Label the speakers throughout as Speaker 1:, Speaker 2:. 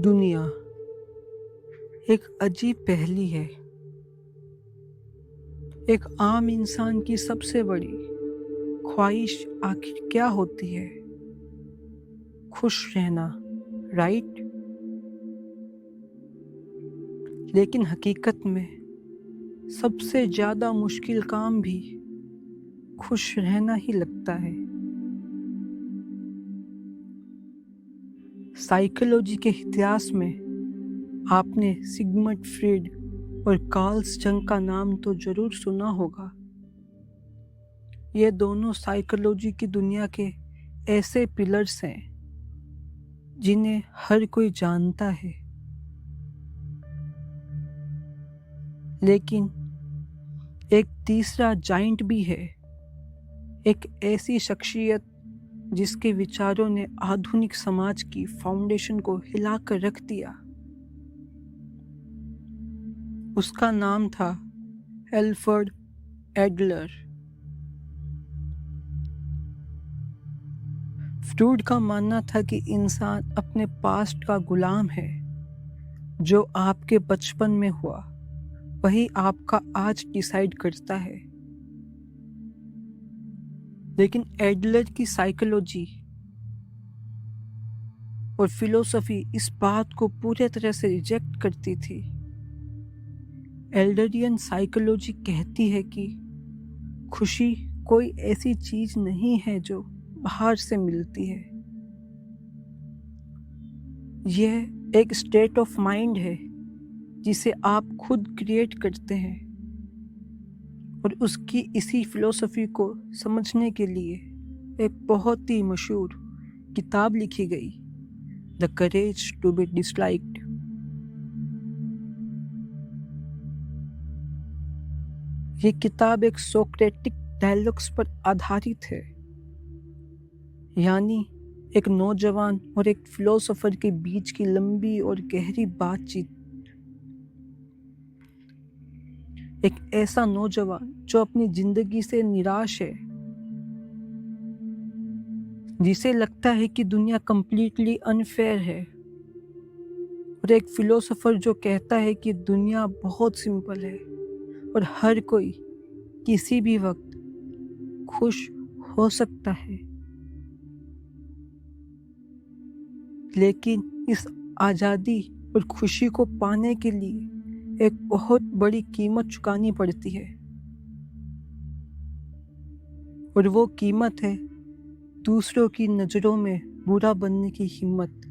Speaker 1: दुनिया एक अजीब पहेली है। एक आम इंसान की सबसे बड़ी ख्वाहिश आखिर क्या होती है? खुश रहना, राइट? लेकिन हकीकत में सबसे ज्यादा मुश्किल काम भी खुश रहना ही लगता है। साइकोलॉजी के इतिहास में आपने सिगमंड फ्रीड और कार्ल जंग का नाम तो जरूर सुना होगा। ये दोनों साइकोलॉजी की दुनिया के ऐसे पिलर्स हैं जिन्हें हर कोई जानता है, लेकिन एक तीसरा जाइंट भी है। एक ऐसी शख्सियत जिसके विचारों ने आधुनिक समाज की फाउंडेशन को हिलाकर रख दिया। उसका नाम था एल्फ्रेड एडलर। फ्रूड का मानना था कि इंसान अपने पास्ट का गुलाम है। जो आपके बचपन में हुआ वही आपका आज डिसाइड करता है। लेकिन एडलर की साइकोलॉजी और फिलोसफी इस बात को पूरी तरह से रिजेक्ट करती थी। एल्डरियन साइकोलॉजी कहती है कि खुशी कोई ऐसी चीज नहीं है जो बाहर से मिलती है। यह एक स्टेट ऑफ माइंड है जिसे आप खुद क्रिएट करते हैं। और उसकी इसी फिलोसफी को समझने के लिए एक बहुत ही मशहूर किताब लिखी गई, the courage to be disliked. ये किताब एक सोक्रेटिक डायलॉग्स पर आधारित है, यानी एक नौजवान और एक फिलोसोफर के बीच की लंबी और गहरी बातचीत। एक ऐसा नौजवान जो अपनी जिंदगी से निराश है, जिसे लगता है कि दुनिया कंप्लीटली अनफेयर है, और एक फिलोसोफर जो कहता है कि दुनिया बहुत सिंपल है और हर कोई किसी भी वक्त खुश हो सकता है। लेकिन इस आज़ादी और खुशी को पाने के लिए एक बहुत बड़ी कीमत चुकानी पड़ती है, और वो कीमत है दूसरों की नज़रों में बुरा बनने की हिम्मत,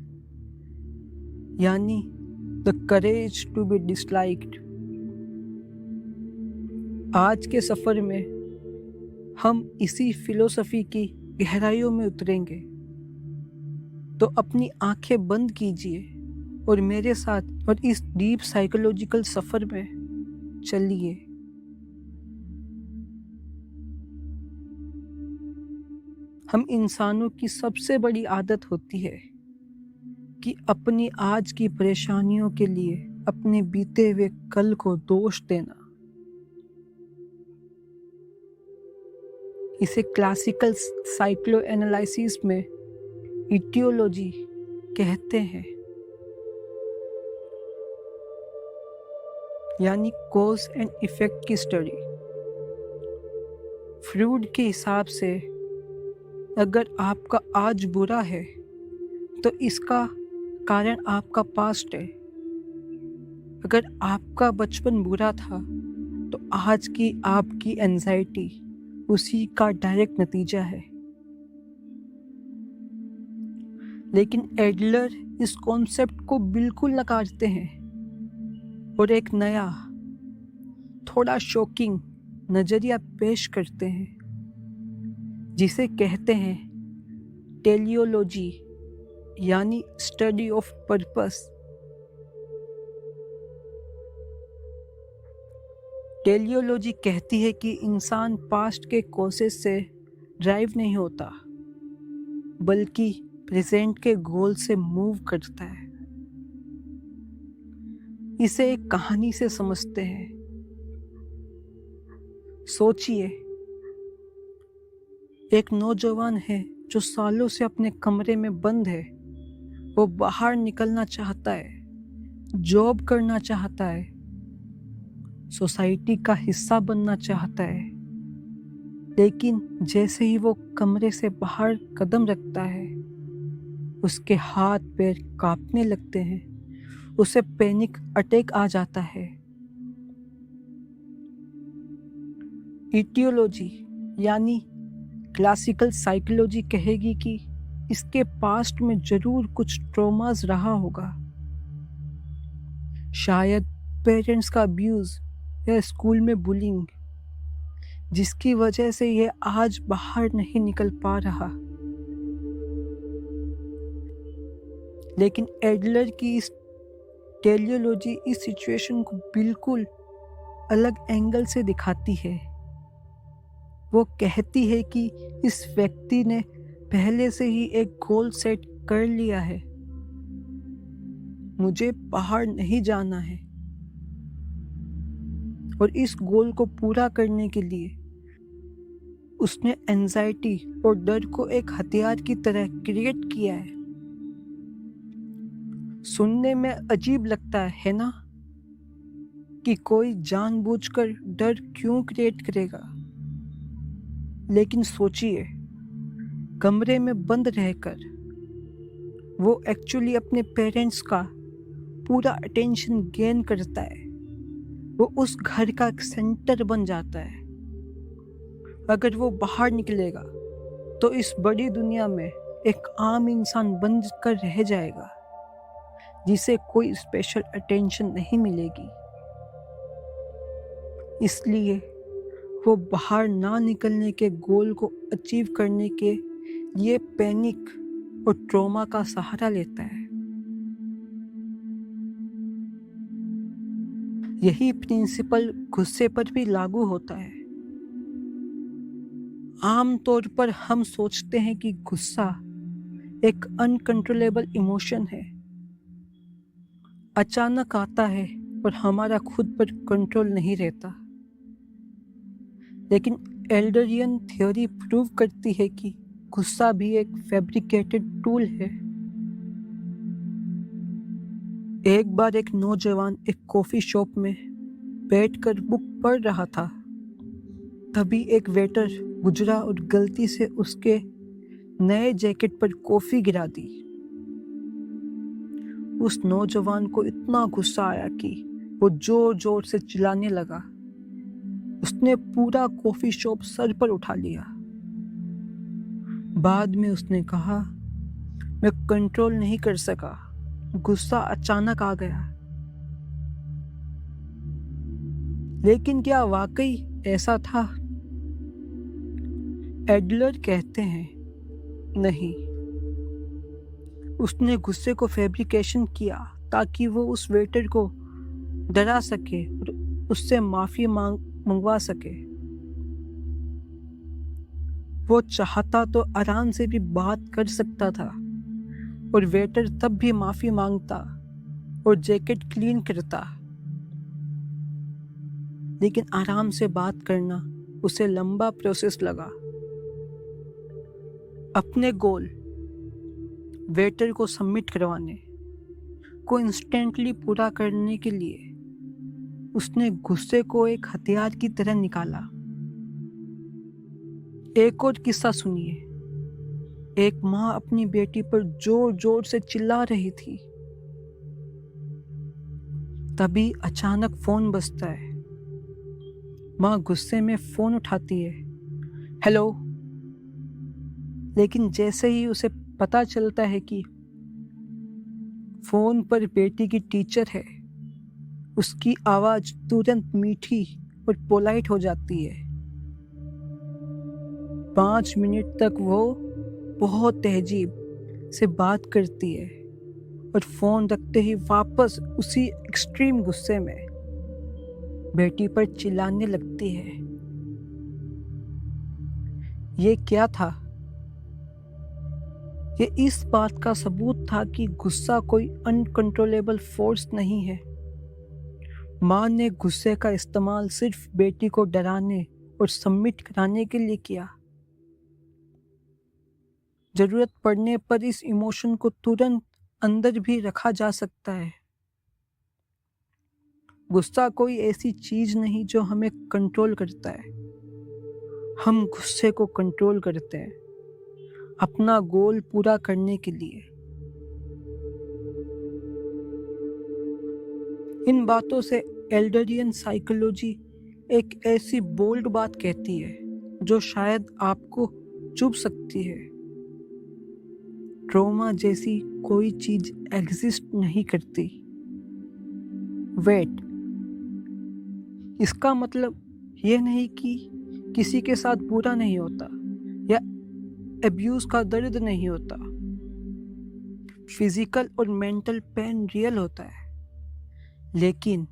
Speaker 1: यानी the courage to be disliked. आज के सफ़र में हम इसी फिलोसफी की गहराइयों में उतरेंगे। तो अपनी आंखें बंद कीजिए और मेरे साथ और इस डीप साइकोलॉजिकल सफ़र में चलिए। हम इंसानों की सबसे बड़ी आदत होती है कि अपनी आज की परेशानियों के लिए अपने बीते हुए कल को दोष देना। इसे क्लासिकल साइक्लो एनालिसिस में इटियोलॉजी कहते हैं, यानी कॉज एंड इफेक्ट की स्टडी। फ्रूड के हिसाब से अगर आपका आज बुरा है तो इसका कारण आपका पास्ट है। अगर आपका बचपन बुरा था तो आज की आपकी एंजाइटी उसी का डायरेक्ट नतीजा है। लेकिन एडलर इस कॉन्सेप्ट को बिल्कुल नकारते हैं और एक नया, थोड़ा शॉकिंग नजरिया पेश करते हैं, जिसे कहते हैं टेलियोलॉजी, यानी स्टडी ऑफ पर्पस। टेलियोलॉजी कहती है कि इंसान पास्ट के कॉसेस से ड्राइव नहीं होता, बल्कि प्रेजेंट के गोल से मूव करता है। इसे एक कहानी से समझते हैं। सोचिए, एक नौजवान है जो सालों से अपने कमरे में बंद है वो बाहर निकलना चाहता है, जॉब करना चाहता है, सोसाइटी का हिस्सा बनना चाहता है। लेकिन जैसे ही वो कमरे से बाहर कदम रखता है, उसके हाथ पैर कांपने लगते हैं, उसे पैनिक अटैक आ जाता है। इटियोलॉजी यानी क्लासिकल साइकोलॉजी कहेगी कि इसके पास्ट में जरूर कुछ ट्रॉमास रहा होगा, शायद पेरेंट्स का अब्यूज या स्कूल में बुलिंग, जिसकी वजह से ये आज बाहर नहीं निकल पा रहा। लेकिन एडलर की इस टेलियोलॉजी इस सिचुएशन को बिल्कुल अलग एंगल से दिखाती है। वो कहती है कि इस व्यक्ति ने पहले से ही एक गोल सेट कर लिया है, मुझे बाहर नहीं जाना है, और इस गोल को पूरा करने के लिए उसने एंजाइटी और डर को एक हथियार की तरह क्रिएट किया है। सुनने में अजीब लगता है ना, कि कोई जानबूझकर डर क्यों क्रिएट करेगा। लेकिन सोचिए, कमरे में बंद रहकर वो एक्चुअली अपने पेरेंट्स का पूरा अटेंशन गेन करता है। वो उस घर का एक सेंटर बन जाता है। अगर वो बाहर निकलेगा तो इस बड़ी दुनिया में एक आम इंसान बन कर रह जाएगा, जिसे कोई स्पेशल अटेंशन नहीं मिलेगी। इसलिए वो बाहर ना निकलने के गोल को अचीव करने के लिए पैनिक और ट्रॉमा का सहारा लेता है। यही प्रिंसिपल गुस्से पर भी लागू होता है। आम तौर पर हम सोचते हैं कि गुस्सा एक अनकंट्रोलेबल इमोशन है, अचानक आता है और हमारा खुद पर कंट्रोल नहीं रहता। लेकिन एल्डरियन थ्योरी प्रूव करती है कि गुस्सा भी एक फैब्रिकेटेड टूल है। एक बार एक नौजवान एक कॉफी शॉप में बैठकर बुक पढ़ रहा था। तभी एक वेटर गुजरा और गलती से उसके नए जैकेट पर कॉफी गिरा दी। उस नौजवान को इतना गुस्सा आया कि वो जोर जोर से चिल्लाने लगा। उसने पूरा कॉफी शॉप सर पर उठा लिया। बाद में उसने कहा, मैं कंट्रोल नहीं कर सका, गुस्सा अचानक आ गया। लेकिन क्या वाकई ऐसा था? एडलर कहते हैं, नहीं। उसने गुस्से को फैब्रिकेशन किया ताकि वो उस वेटर को डरा सके और उससे माफी मंगवा सके। वो चाहता तो आराम से भी बात कर सकता था और वेटर तब भी माफी मांगता और जैकेट क्लीन करता। लेकिन आराम से बात करना उसे लंबा प्रोसेस लगा। अपने गोल, वेटर को सबमिट करवाने को इंस्टेंटली पूरा करने के लिए उसने गुस्से को एक हथियार की तरह निकाला। एक और किस्सा सुनिए। एक माँ अपनी बेटी पर जोर जोर से चिल्ला रही थी। तभी अचानक फोन बजता है। माँ गुस्से में फोन उठाती है, हेलो। लेकिन जैसे ही उसे पता चलता है कि फोन पर बेटी की टीचर है, उसकी आवाज तुरंत मीठी और पोलाइट हो जाती है। 5 मिनट तक वो बहुत तहजीब से बात करती है और फोन रखते ही वापस उसी एक्सट्रीम गुस्से में बेटी पर चिल्लाने लगती है। ये क्या था? ये इस बात का सबूत था कि गुस्सा कोई अनकंट्रोलेबल फोर्स नहीं है। माँ ने गुस्से का इस्तेमाल सिर्फ बेटी को डराने और सबमिट कराने के लिए किया। जरूरत पड़ने पर इस इमोशन को तुरंत अंदर भी रखा जा सकता है। गुस्सा कोई ऐसी चीज नहीं जो हमें कंट्रोल करता है। हम गुस्से को कंट्रोल करते हैं अपना गोल पूरा करने के लिए। इन बातों से एल्डरियन साइकोलॉजी एक ऐसी बोल्ड बात कहती है जो शायद आपको चुभ सकती है। ट्रॉमा जैसी कोई चीज एग्जिस्ट नहीं करती। वेट, इसका मतलब यह नहीं कि किसी के साथ बुरा नहीं होता या अब्यूज का दर्द नहीं होता। फिजिकल और मेंटल पेन रियल होता है, लेकिन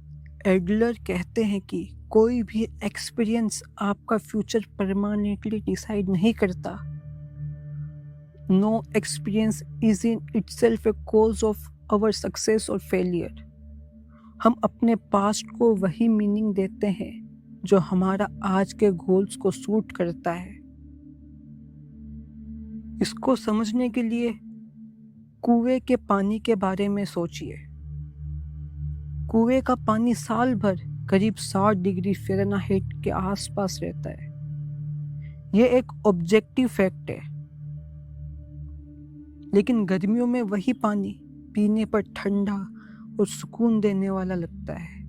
Speaker 1: एडलर कहते हैं कि कोई भी एक्सपीरियंस आपका फ्यूचर परमानेंटली डिसाइड नहीं करता। No experience is in itself a cause of our success और फेलियर। हम अपने पास्ट को वही मीनिंग देते हैं जो हमारा आज के गोल्स को सूट करता है। इसको समझने के लिए कुएं के पानी के बारे में सोचिए। कुएं का पानी साल भर करीब 60 डिग्री फ़ारेनहाइट के आसपास रहता है। यह एक ऑब्जेक्टिव फैक्ट है, लेकिन गर्मियों में वही पानी पीने पर ठंडा और सुकून देने वाला लगता है,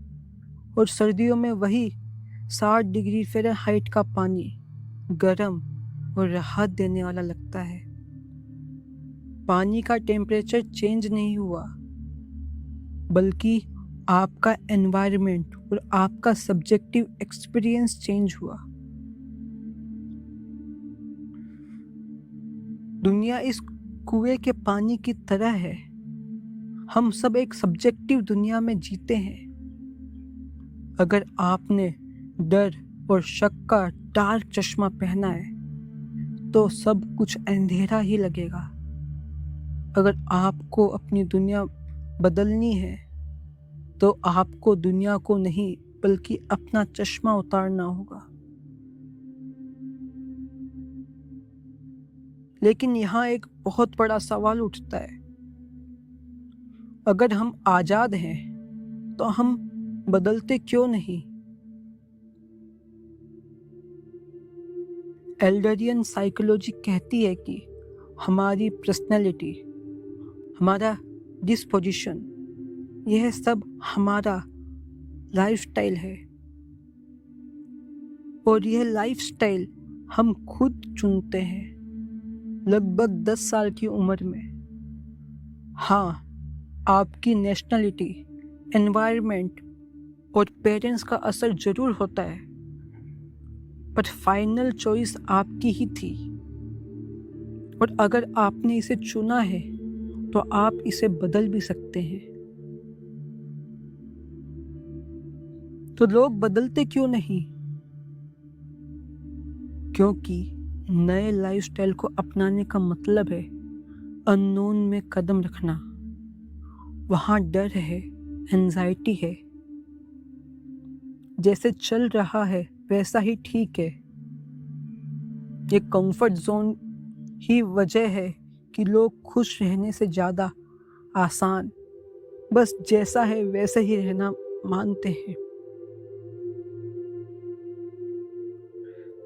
Speaker 1: और सर्दियों में वही 60 डिग्री फ़ारेनहाइट का पानी गर्म और राहत देने वाला लगता है। पानी का टेम्परेचर चेंज नहीं हुआ, बल्कि आपका एनवायरनमेंट और आपका सब्जेक्टिव एक्सपीरियंस चेंज हुआ। दुनिया इस कुएं के पानी की तरह है। हम सब एक सब्जेक्टिव दुनिया में जीते हैं। अगर आपने डर और शक का डार्क चश्मा पहना है तो सब कुछ अंधेरा ही लगेगा। अगर आपको अपनी दुनिया बदलनी है तो आपको दुनिया को नहीं बल्कि अपना चश्मा उतारना होगा। लेकिन यहाँ एक बहुत बड़ा सवाल उठता है। अगर हम आजाद हैं तो हम बदलते क्यों नहीं? एल्डरियन साइकोलॉजी कहती है कि हमारी पर्सनैलिटी, हमारा डिस्पोजिशन, यह सब हमारा लाइफस्टाइल है, और यह लाइफस्टाइल हम खुद चुनते हैं लगभग 10 साल की उम्र में। हाँ, आपकी नेशनलिटी, एनवायरनमेंट और पेरेंट्स का असर जरूर होता है, पर फाइनल चॉइस आपकी ही थी। और अगर आपने इसे चुना है तो आप इसे बदल भी सकते हैं। तो लोग बदलते क्यों नहीं? क्योंकि नए लाइफस्टाइल को अपनाने का मतलब है अननोन में कदम रखना। वहाँ डर है, एंजाइटी है। जैसे चल रहा है वैसा ही ठीक है। ये कंफर्ट जोन ही वजह है कि लोग खुश रहने से ज़्यादा आसान, बस जैसा है वैसे ही रहना मानते हैं।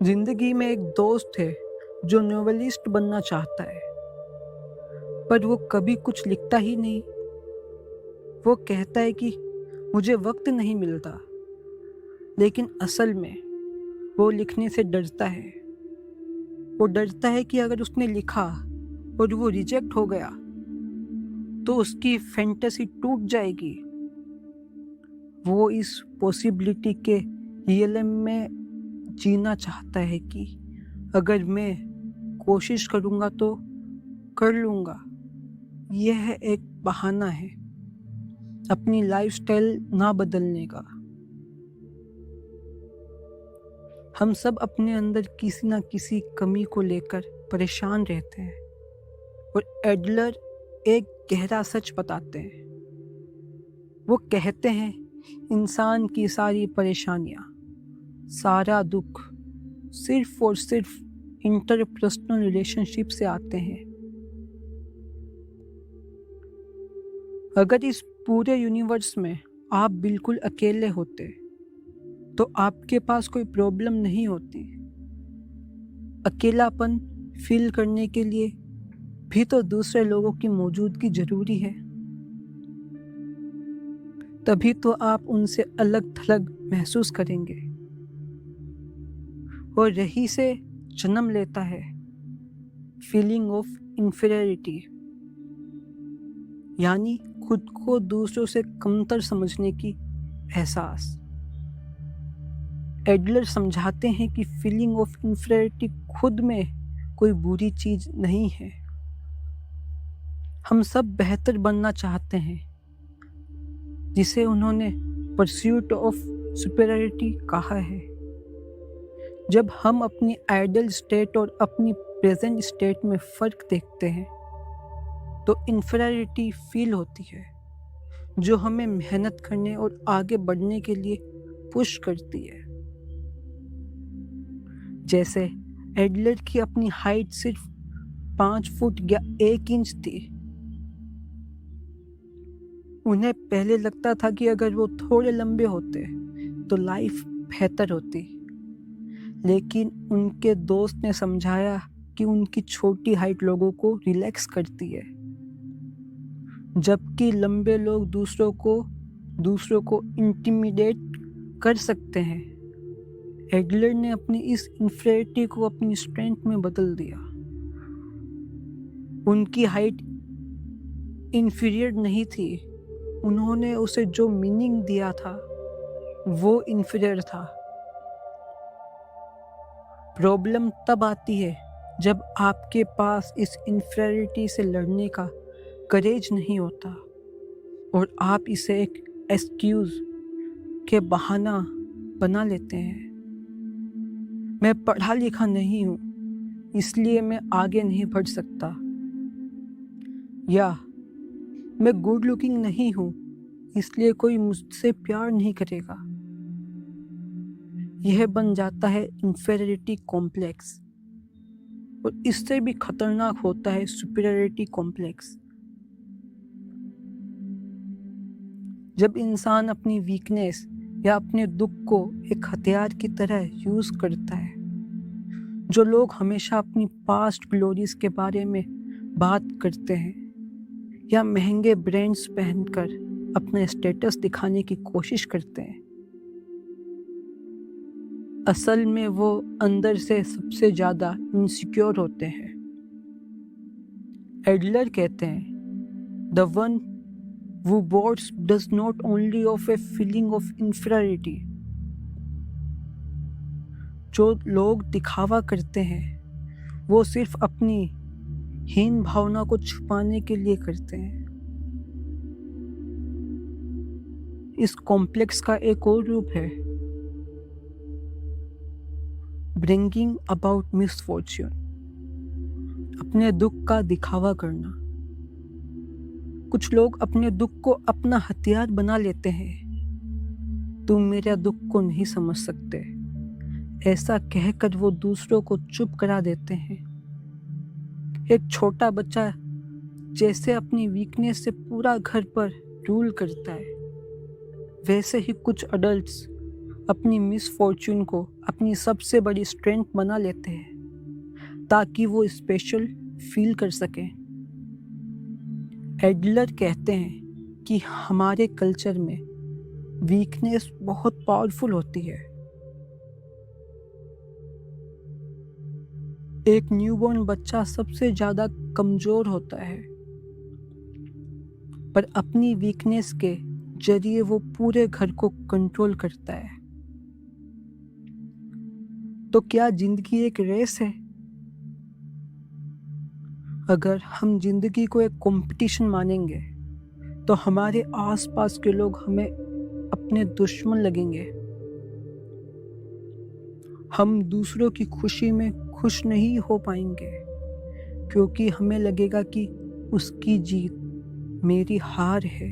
Speaker 1: जिंदगी में एक दोस्त है जो नोवेलिस्ट बनना चाहता है, पर वो कभी कुछ लिखता ही नहीं। वो कहता है कि मुझे वक्त नहीं मिलता, लेकिन असल में वो लिखने से डरता है। वो डरता है कि अगर उसने लिखा और वो रिजेक्ट हो गया तो उसकी फैंटेसी टूट जाएगी। वो इस पॉसिबिलिटी के रियलम में जीना चाहता है कि अगर मैं कोशिश करूँगा तो कर लूँगा। यह एक बहाना है अपनी लाइफस्टाइल ना बदलने का। हम सब अपने अंदर किसी ना किसी कमी को लेकर परेशान रहते हैं, और एडलर एक गहरा सच बताते हैं। वो कहते हैं इंसान की सारी परेशानियाँ, सारा दुख सिर्फ और सिर्फ इंटरपर्सनल रिलेशनशिप से आते हैं। अगर इस पूरे यूनिवर्स में आप बिल्कुल अकेले होते तो आपके पास कोई प्रॉब्लम नहीं होती। अकेलापन फील करने के लिए भी तो दूसरे लोगों की मौजूदगी जरूरी है, तभी तो आप उनसे अलग थलग महसूस करेंगे। और यही से जन्म लेता है फीलिंग ऑफ इंफीरियरिटी, यानी खुद को दूसरों से कमतर समझने की एहसास। एडलर समझाते हैं कि फीलिंग ऑफ इंफीरियरिटी खुद में कोई बुरी चीज नहीं है। हम सब बेहतर बनना चाहते हैं, जिसे उन्होंने परस्यूट ऑफ सुपीरियरिटी कहा है। जब हम अपनी आइडियल स्टेट और अपनी प्रेजेंट स्टेट में फर्क देखते हैं तो इंफीरियरिटी फील होती है, जो हमें मेहनत करने और आगे बढ़ने के लिए पुश करती है। जैसे एडलर की अपनी हाइट सिर्फ 5 फुट या 1 इंच थी। उन्हें पहले लगता था कि अगर वो थोड़े लंबे होते तो लाइफ बेहतर होती, लेकिन उनके दोस्त ने समझाया कि उनकी छोटी हाइट लोगों को रिलैक्स करती है, जबकि लंबे लोग दूसरों को इंटिमिडेट कर सकते हैं। एडलर ने अपनी इस इंफीरियरिटी को अपनी स्ट्रेंथ में बदल दिया। उनकी हाइट इंफीरियर नहीं थी, उन्होंने उसे जो मीनिंग दिया था वो इंफीरियर था। प्रॉब्लम तब आती है जब आपके पास इस इंफीरियरिटी से लड़ने का करेज नहीं होता और आप इसे एक एक्सक्यूज के बहाना बना लेते हैं। मैं पढ़ा लिखा नहीं हूँ, इसलिए मैं आगे नहीं बढ़ सकता, या मैं गुड लुकिंग नहीं हूँ, इसलिए कोई मुझसे प्यार नहीं करेगा। यह बन जाता है इंफीरियरिटी कॉम्प्लेक्स, और इससे भी खतरनाक होता है सुपीरियरिटी कॉम्प्लेक्स। जब इंसान अपनी वीकनेस या अपने दुख को एक हथियार की तरह यूज करता है, जो लोग हमेशा अपनी पास्ट ग्लोरीज के बारे में बात करते हैं या महंगे ब्रांड्स पहनकर अपना स्टेटस दिखाने की कोशिश करते हैं, असल में वो अंदर से सबसे ज्यादा इनसिक्योर होते हैं। एडलर कहते हैं, the one who boasts does not only of a feeling of inferiority। जो लोग दिखावा करते हैं वो सिर्फ अपनी हीन भावना को छुपाने के लिए करते हैं। इस कॉम्प्लेक्स का एक और रूप है ब्रिंगिंग अबाउट मिसफॉर्च्यून, अपने दुख का दिखावा करना। कुछ लोग अपने दुख को अपना हथियार बना लेते हैं। तुम मेरे दुख को नहीं समझ सकते, ऐसा कहकर वो दूसरों को चुप करा देते हैं। एक छोटा बच्चा जैसे अपनी वीकनेस से पूरा घर पर रूल करता है, वैसे ही कुछ एडल्ट्स अपनी मिसफॉर्च्यून को अपनी सबसे बड़ी स्ट्रेंथ बना लेते हैं ताकि वो स्पेशल फील कर सकें। एडलर कहते हैं कि हमारे कल्चर में वीकनेस बहुत पावरफुल होती है। एक न्यूबॉर्न बच्चा सबसे ज्यादा कमजोर होता है, पर अपनी वीकनेस के जरिए वो पूरे घर को कंट्रोल करता है। तो क्या जिंदगी एक रेस है? अगर हम जिंदगी को एक कंपटीशन मानेंगे तो हमारे आसपास के लोग हमें अपने दुश्मन लगेंगे। हम दूसरों की खुशी में खुश नहीं हो पाएंगे क्योंकि हमें लगेगा कि उसकी जीत मेरी हार है।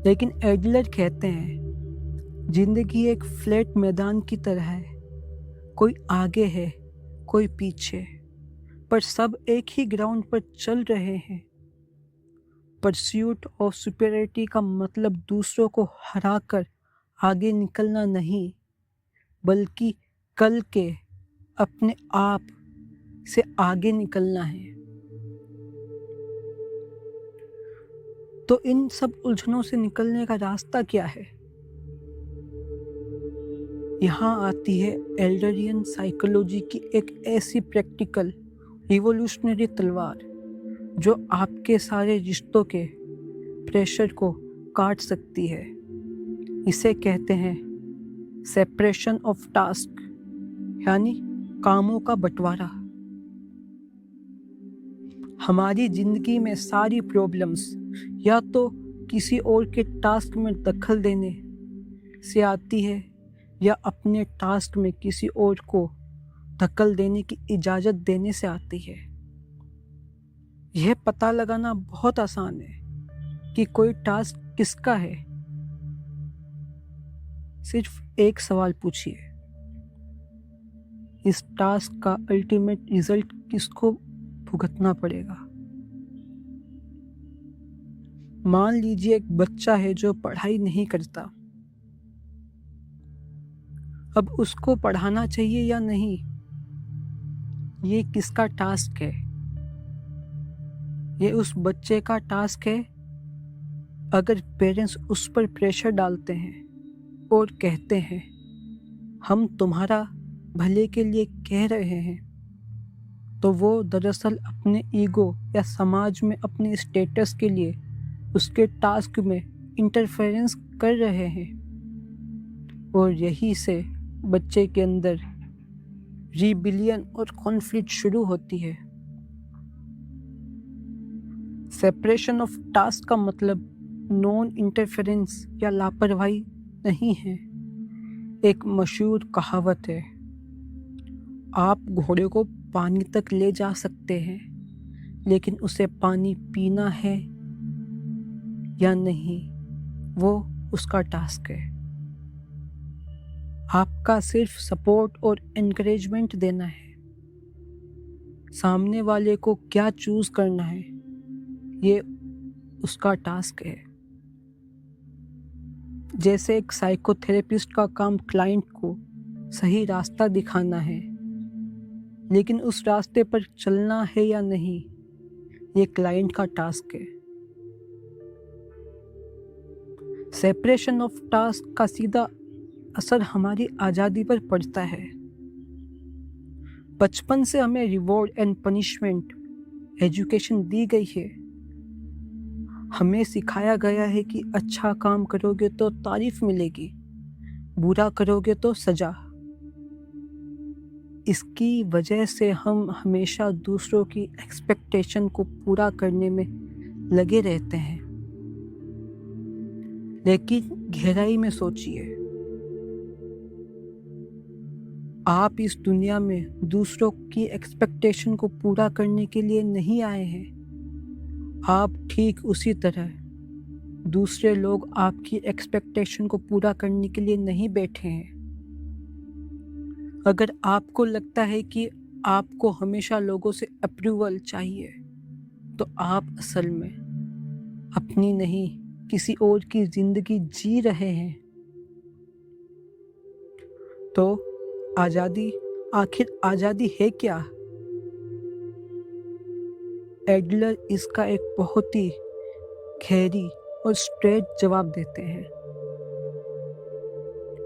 Speaker 1: लेकिन एडलर कहते हैं जिंदगी एक फ्लैट मैदान की तरह है, कोई आगे है कोई पीछे, पर सब एक ही ग्राउंड पर चल रहे हैं। परस्यूट ऑफ सुपेरियरिटी का मतलब दूसरों को हराकर आगे निकलना नहीं, बल्कि कल के अपने आप से आगे निकलना है। तो इन सब उलझनों से निकलने का रास्ता क्या है? यहाँ आती है एल्डरियन साइकोलॉजी की एक ऐसी प्रैक्टिकल रिवोल्यूशनरी तलवार जो आपके सारे रिश्तों के प्रेशर को काट सकती है। इसे कहते हैं सेपरेशन ऑफ टास्क, यानी कामों का बंटवारा। हमारी जिंदगी में सारी प्रॉब्लम्स या तो किसी और के टास्क में दखल देने से आती है या अपने टास्क में किसी और को दखल देने की इजाज़त देने से आती है। यह पता लगाना बहुत आसान है कि कोई टास्क किसका है। सिर्फ एक सवाल पूछिए, इस टास्क का अल्टीमेट रिजल्ट किसको भुगतना पड़ेगा? मान लीजिए एक बच्चा है जो पढ़ाई नहीं करता। अब उसको पढ़ाना चाहिए या नहीं, ये किसका टास्क है? ये उस बच्चे का टास्क है। अगर पेरेंट्स उस पर प्रेशर डालते हैं और कहते हैं हम तुम्हारा भले के लिए कह रहे हैं, तो वो दरअसल अपने ईगो या समाज में अपने स्टेटस के लिए उसके टास्क में इंटरफेरेंस कर रहे हैं। और यही से बच्चे के अंदर रिबिलियन और कॉन्फ्लिक्ट शुरू होती है। सेपरेशन ऑफ टास्क का मतलब नॉन इंटरफेरेंस या लापरवाही नहीं है। एक मशहूर कहावत है, आप घोड़े को पानी तक ले जा सकते हैं, लेकिन उसे पानी पीना है या नहीं, वो उसका टास्क है। आपका सिर्फ सपोर्ट और एनकरेजमेंट देना है। सामने वाले को क्या चूज करना है, ये उसका टास्क है। जैसे एक साइकोथेरेपिस्ट का काम क्लाइंट को सही रास्ता दिखाना है, लेकिन उस रास्ते पर चलना है या नहीं, ये क्लाइंट का टास्क है। सेपरेशन ऑफ टास्क का सीधा असर हमारी आज़ादी पर पड़ता है। बचपन से हमें रिवॉर्ड एंड पनिशमेंट एजुकेशन दी गई है। हमें सिखाया गया है कि अच्छा काम करोगे तो तारीफ मिलेगी, बुरा करोगे तो सजा। इसकी वजह से हम हमेशा दूसरों की एक्सपेक्टेशन को पूरा करने में लगे रहते हैं। लेकिन गहराई में सोचिए, आप इस दुनिया में दूसरों की एक्सपेक्टेशन को पूरा करने के लिए नहीं आए हैं। आप ठीक उसी तरह दूसरे लोग आपकी एक्सपेक्टेशन को पूरा करने के लिए नहीं बैठे हैं। अगर आपको लगता है कि आपको हमेशा लोगों से अप्रूवल चाहिए, तो आप असल में अपनी नहीं किसी और की जिंदगी जी रहे हैं। तो आज़ादी, आखिर आज़ादी है क्या? एडलर इसका एक बहुत ही गहरी और स्ट्रेट जवाब देते हैं।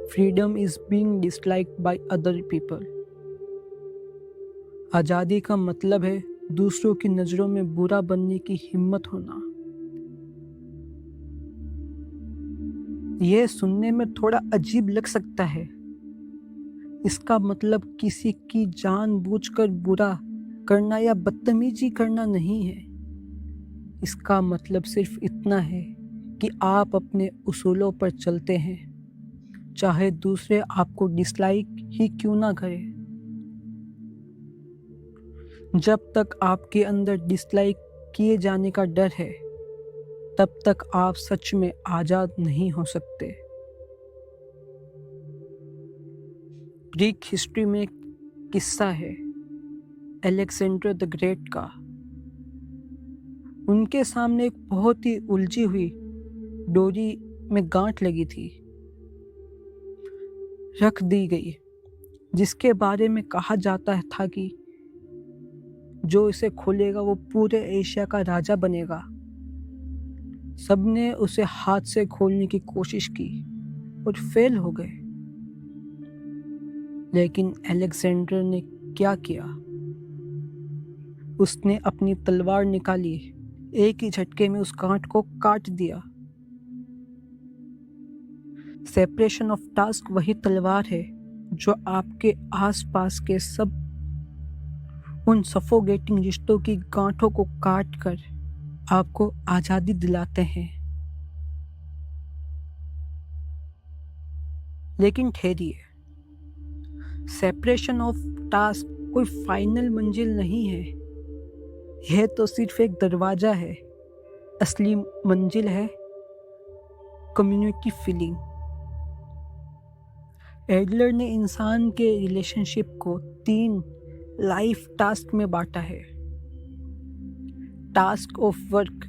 Speaker 1: Freedom is being disliked by other people. आज़ादी का मतलब है दूसरों की नज़रों में बुरा बनने की हिम्मत होना। यह सुनने में थोड़ा अजीब लग सकता है। इसका मतलब किसी की जानबूझकर बुरा करना या बदतमीजी करना नहीं है। इसका मतलब सिर्फ इतना है कि आप अपने उसूलों पर चलते हैं, चाहे दूसरे आपको डिसलाइक ही क्यों ना करें। जब तक आपके अंदर डिसलाइक किए जाने का डर है, तब तक आप सच में आज़ाद नहीं हो सकते। ग्रीक हिस्ट्री में एक किस्सा है। अलेक्जेंडर द ग्रेट का। उनके सामने एक बहुत ही उलझी हुई डोरी में गांठ लगी थी, रख दी गई, जिसके बारे में कहा जाता था कि जो इसे खोलेगा वो पूरे एशिया का राजा बनेगा। सबने उसे हाथ से खोलने की कोशिश की और फेल हो गए। लेकिन अलेक्जेंडर ने क्या किया? उसने अपनी तलवार निकाली, एक ही झटके में उस गांठ को काट दिया। सेपरेशन ऑफ टास्क वही तलवार है जो आपके आसपास के सब उन सफोकेटिंग रिश्तों की गांठों को काट कर आपको आजादी दिलाते हैं। लेकिन ठहरिए, सेपरेशन ऑफ टास्क कोई फाइनल मंजिल नहीं है। यह तो सिर्फ एक दरवाजा है। असली मंजिल है कम्युनिटी फीलिंग। एडलर ने इंसान के रिलेशनशिप को 3 लाइफ टास्क में बांटा है। Task of work,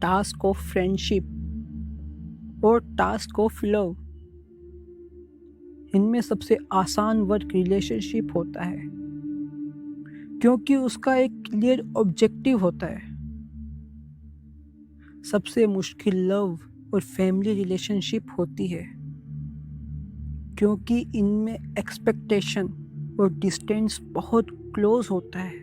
Speaker 1: task of friendship और टास्क ऑफ लव। इनमें सबसे आसान वर्क रिलेशनशिप होता है क्योंकि उसका एक क्लियर ऑब्जेक्टिव होता है। सबसे मुश्किल लव और फैमिली रिलेशनशिप होती है क्योंकि इनमें एक्सपेक्टेशन और डिस्टेंस बहुत क्लोज होता है।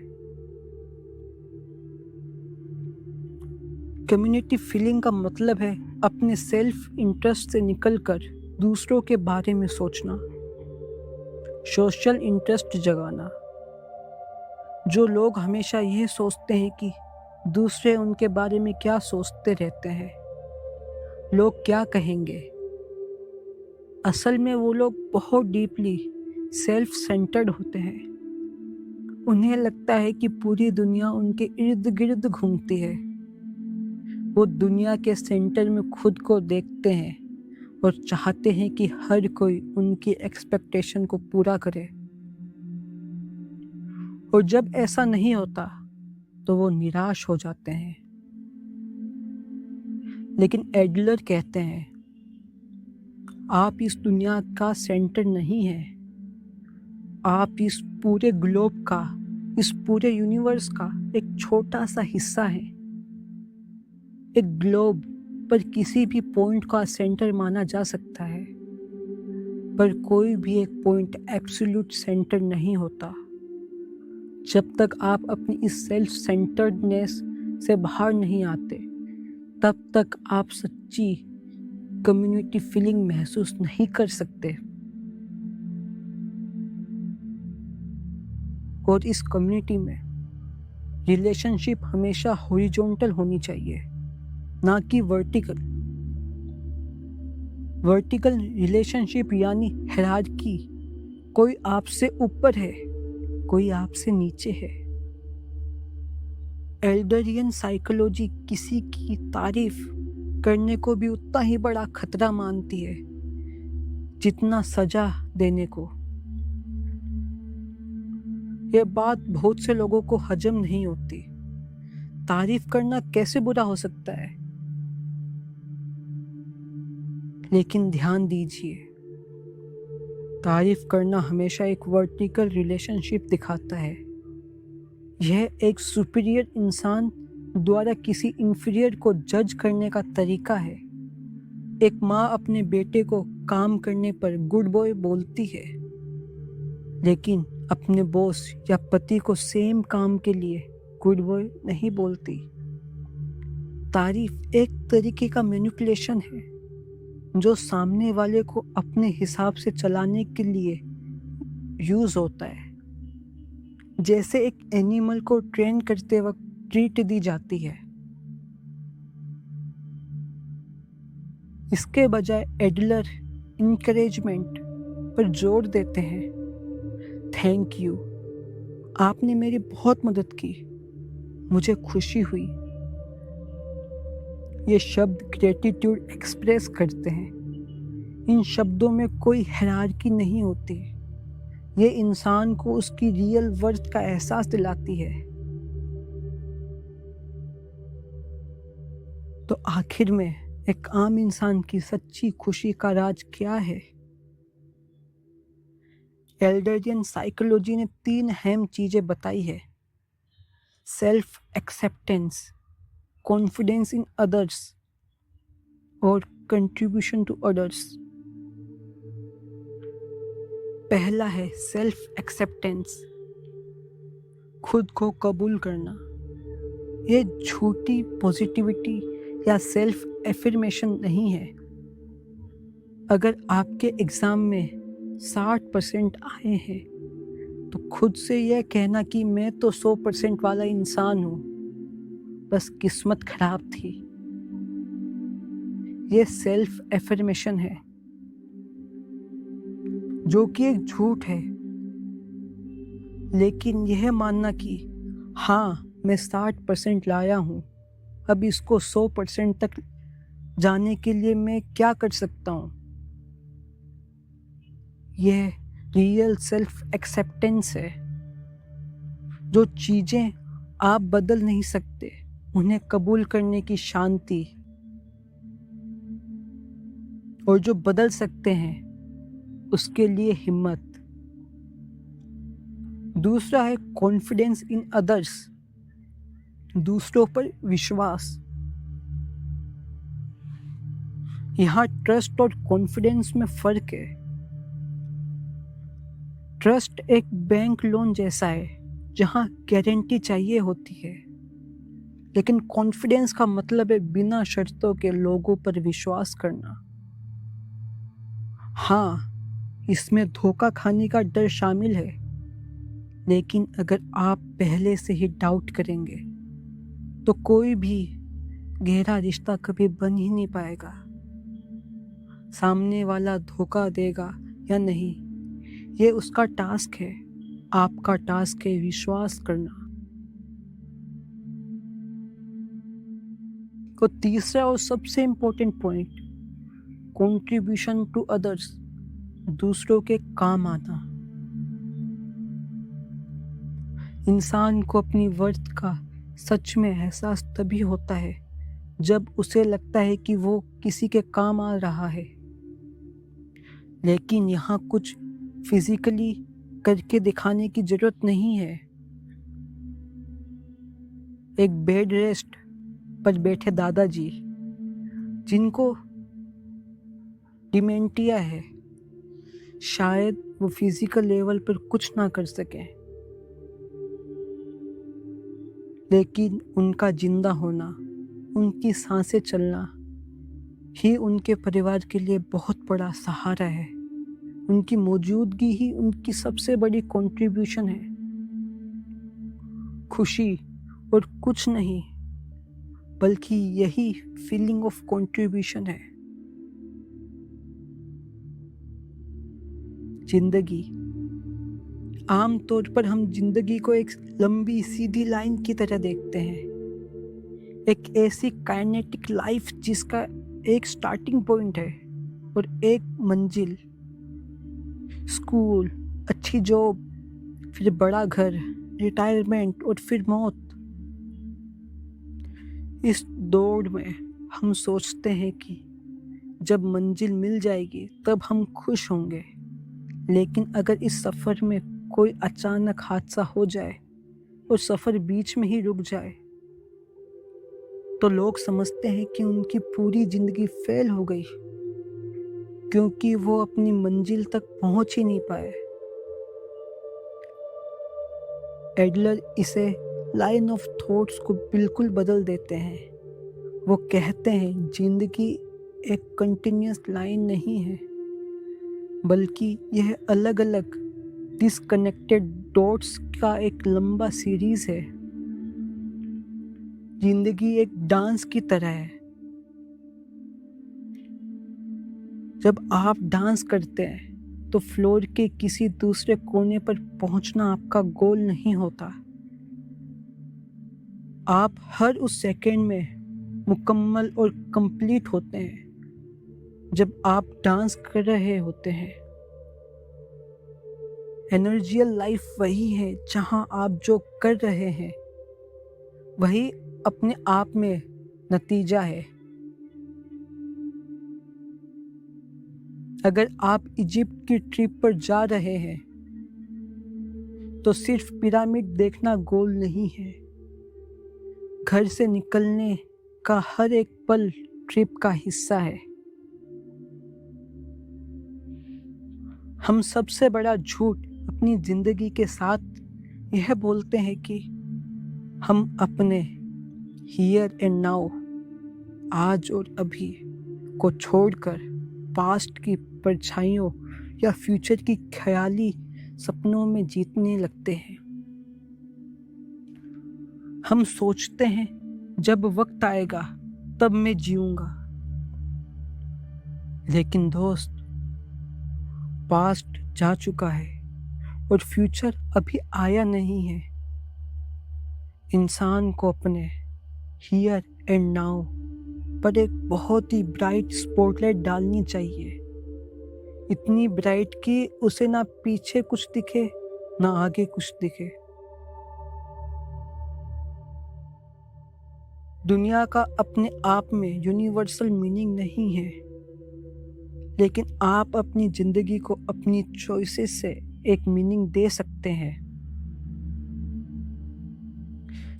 Speaker 1: कम्युनिटी फीलिंग का मतलब है अपने सेल्फ इंटरेस्ट से निकलकर दूसरों के बारे में सोचना, सोशल इंटरेस्ट जगाना। जो लोग हमेशा यह सोचते हैं कि दूसरे उनके बारे में क्या सोचते रहते हैं, लोग क्या कहेंगे, असल में वो लोग बहुत डीपली सेल्फ सेंटर्ड होते हैं। उन्हें लगता है कि पूरी दुनिया उनके इर्द गिर्द घूमती है। वो दुनिया के सेंटर में खुद को देखते हैं और चाहते हैं कि हर कोई उनकी एक्सपेक्टेशन को पूरा करे। और जब ऐसा नहीं होता तो वो निराश हो जाते हैं। लेकिन एडलर कहते हैं, आप इस दुनिया का सेंटर नहीं है। आप इस पूरे ग्लोब का, इस पूरे यूनिवर्स का एक छोटा सा हिस्सा है। एक ग्लोब पर किसी भी पॉइंट का सेंटर माना जा सकता है, पर कोई भी एक पॉइंट एब्सोल्यूट सेंटर नहीं होता। जब तक आप अपनी इस सेल्फ सेंटर्डनेस से बाहर नहीं आते, तब तक आप सच्ची कम्युनिटी फीलिंग महसूस नहीं कर सकते। और इस कम्युनिटी में रिलेशनशिप हमेशा हॉरिजॉन्टल होनी चाहिए, ना कि वर्टिकल। वर्टिकल रिलेशनशिप यानी हायरार्की, कोई आपसे ऊपर है, कोई आपसे नीचे है। एल्डरियन साइकोलॉजी किसी की तारीफ करने को भी उतना ही बड़ा खतरा मानती है जितना सजा देने को। यह बात बहुत से लोगों को हजम नहीं होती। तारीफ करना कैसे बुरा हो सकता है? लेकिन ध्यान दीजिए, तारीफ करना हमेशा एक वर्टिकल रिलेशनशिप दिखाता है। यह एक सुपीरियर इंसान द्वारा किसी इंफीरियर को जज करने का तरीका है। एक माँ अपने बेटे को काम करने पर गुड बॉय बोलती है, लेकिन अपने बॉस या पति को सेम काम के लिए गुड बॉय नहीं बोलती। तारीफ एक तरीके का मैनिपुलेशन है जो सामने वाले को अपने हिसाब से चलाने के लिए यूज होता है। जैसे एक एनिमल को ट्रेन करते वक्त ट्रीट दी जाती है। इसके बजाय एडलर इनकरेजमेंट पर जोर देते हैं। थैंक यू, आपने मेरी बहुत मदद की, मुझे खुशी हुई। ये शब्द ग्रेटिट्यूड एक्सप्रेस करते हैं। इन शब्दों में कोई हायरार्की नहीं होती, ये इंसान को उसकी रियल वर्थ का एहसास दिलाती है। तो आखिर में एक आम इंसान की सच्ची खुशी का राज क्या है? एल्डरियन साइकोलॉजी ने 3 अहम चीजें बताई है: self acceptance, confidence in others और कंट्रीब्यूशन टू अदर्स। पहला है सेल्फ एक्सेप्टेंस, खुद को कबूल करना। ये झूठी पॉजिटिविटी या सेल्फ एफर्मेशन नहीं है। अगर आपके एग्जाम में 60% आए हैं तो खुद से यह कहना कि मैं तो 100% वाला इंसान हूँ, बस किस्मत खराब थी, ये सेल्फ एफर्मेशन है, जो कि एक झूठ है। लेकिन यह मानना कि हाँ मैं 60% लाया हूँ, अब इसको 100% तक जाने के लिए मैं क्या कर सकता हूँ, यह रियल सेल्फ एक्सेप्टेंस है। जो चीजें आप बदल नहीं सकते उन्हें कबूल करने की शांति, और जो बदल सकते हैं उसके लिए हिम्मत। दूसरा है कॉन्फिडेंस इन अदर्स, दूसरों पर विश्वास। यहाँ ट्रस्ट और कॉन्फिडेंस में फर्क है। ट्रस्ट एक बैंक लोन जैसा है जहाँ गारंटी चाहिए होती है, लेकिन कॉन्फिडेंस का मतलब है बिना शर्तों के लोगों पर विश्वास करना। हाँ, इसमें धोखा खाने का डर शामिल है, लेकिन अगर आप पहले से ही डाउट करेंगे तो कोई भी गहरा रिश्ता कभी बन ही नहीं पाएगा। सामने वाला धोखा देगा या नहीं, ये उसका टास्क है, आपका टास्क है विश्वास करना। तो तीसरा और सबसे important point, contribution to others, दूसरों के काम आना। इंसान को अपनी वर्थ का सच में एहसास तभी होता है जब उसे लगता है कि वो किसी के काम आ रहा है। लेकिन यहाँ कुछ फिजिकली करके दिखाने की जरूरत नहीं है। एक बेड रेस्ट पर बैठे दादाजी जिनको डिमेंटिया है, शायद वो फिजिकल लेवल पर कुछ ना कर सके, लेकिन उनका जिंदा होना, उनकी सांसें चलना ही उनके परिवार के लिए बहुत बड़ा सहारा है। उनकी मौजूदगी ही उनकी सबसे बड़ी कंट्रीब्यूशन है। खुशी और कुछ नहीं, बल्कि यही फीलिंग ऑफ कंट्रीब्यूशन है। जिंदगी, आमतौर पर हम जिंदगी को एक लंबी सीधी लाइन की तरह देखते हैं, एक ऐसी काइनेटिक लाइफ जिसका एक स्टार्टिंग पॉइंट है और एक मंजिल। स्कूल, अच्छी जॉब, फिर बड़ा घर, रिटायरमेंट और फिर मौत। इस दौड़ में हम सोचते हैं कि जब मंजिल मिल जाएगी तब हम खुश होंगे, लेकिन अगर इस सफ़र में कोई अचानक हादसा हो जाए और सफ़र बीच में ही रुक जाए तो लोग समझते हैं कि उनकी पूरी ज़िंदगी फेल हो गई, क्योंकि वो अपनी मंजिल तक पहुंच ही नहीं पाए। एडलर इसे लाइन ऑफ थॉट्स को बिल्कुल बदल देते हैं। वो कहते हैं जिंदगी एक कंटिन्यूअस लाइन नहीं है, बल्कि यह अलग अलग डिसकनेक्टेड डॉट्स का एक लंबा सीरीज है। जिंदगी एक डांस की तरह है। जब आप डांस करते हैं तो फ्लोर के किसी दूसरे कोने पर पहुंचना आपका गोल नहीं होता। आप हर उस सेकंड में मुकम्मल और कंप्लीट होते हैं जब आप डांस कर रहे होते हैं। एनर्जियल लाइफ वही है जहां आप जो कर रहे हैं वही अपने आप में नतीजा है। अगर आप इजिप्ट की ट्रिप पर जा रहे हैं तो सिर्फ पिरामिड देखना गोल नहीं है। घर से निकलने का हर एक पल ट्रिप का हिस्सा है। हम सबसे बड़ा झूठ अपनी जिंदगी के साथ यह बोलते हैं कि हम अपने हियर एंड नाउ, आज और अभी को छोड़कर पास्ट की परछाइयों या फ्यूचर की ख्याली सपनों में जीतने लगते हैं। हम सोचते हैं जब वक्त आएगा तब मैं जीऊंगा, लेकिन दोस्त पास्ट जा चुका है और फ्यूचर अभी आया नहीं है। इंसान को अपने हियर एंड नाउ पर एक बहुत ही ब्राइट स्पॉटलाइट डालनी चाहिए, इतनी ब्राइट कि उसे ना पीछे कुछ दिखे ना आगे कुछ दिखे। दुनिया का अपने आप में यूनिवर्सल मीनिंग नहीं है, लेकिन आप अपनी जिंदगी को अपनी चॉइसेस से एक मीनिंग दे सकते हैं।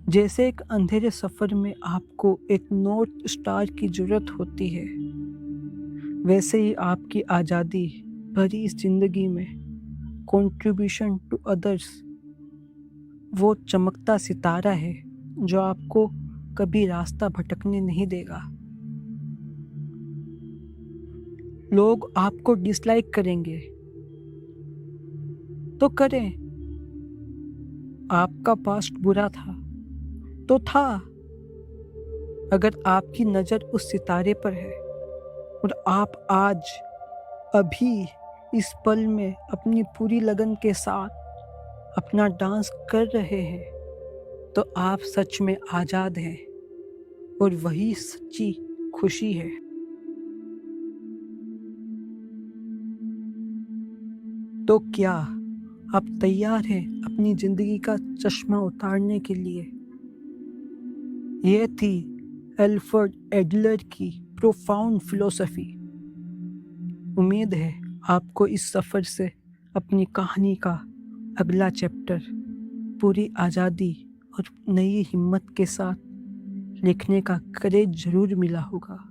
Speaker 1: जैसे एक अंधेरे सफर में आपको एक नॉर्थ स्टार की जरूरत होती है, वैसे ही आपकी आज़ादी भरी इस जिंदगी में कंट्रीब्यूशन टू अदर्स वो चमकता सितारा है जो आपको कभी रास्ता भटकने नहीं देगा। लोग आपको डिसलाइक करेंगे तो करें, आपका पास्ट बुरा था तो था। अगर आपकी नज़र उस सितारे पर है और आप आज अभी इस पल में अपनी पूरी लगन के साथ अपना डांस कर रहे हैं तो आप सच में आज़ाद हैं और वही सच्ची खुशी है। तो क्या आप तैयार हैं अपनी जिंदगी का चश्मा उतारने के लिए? यह थी एल्फ्रेड एडलर की प्रोफाउंड फिलॉसफी। उम्मीद है आपको इस सफ़र से अपनी कहानी का अगला चैप्टर पूरी आज़ादी और नई हिम्मत के साथ लिखने का करेज जरूर मिला होगा।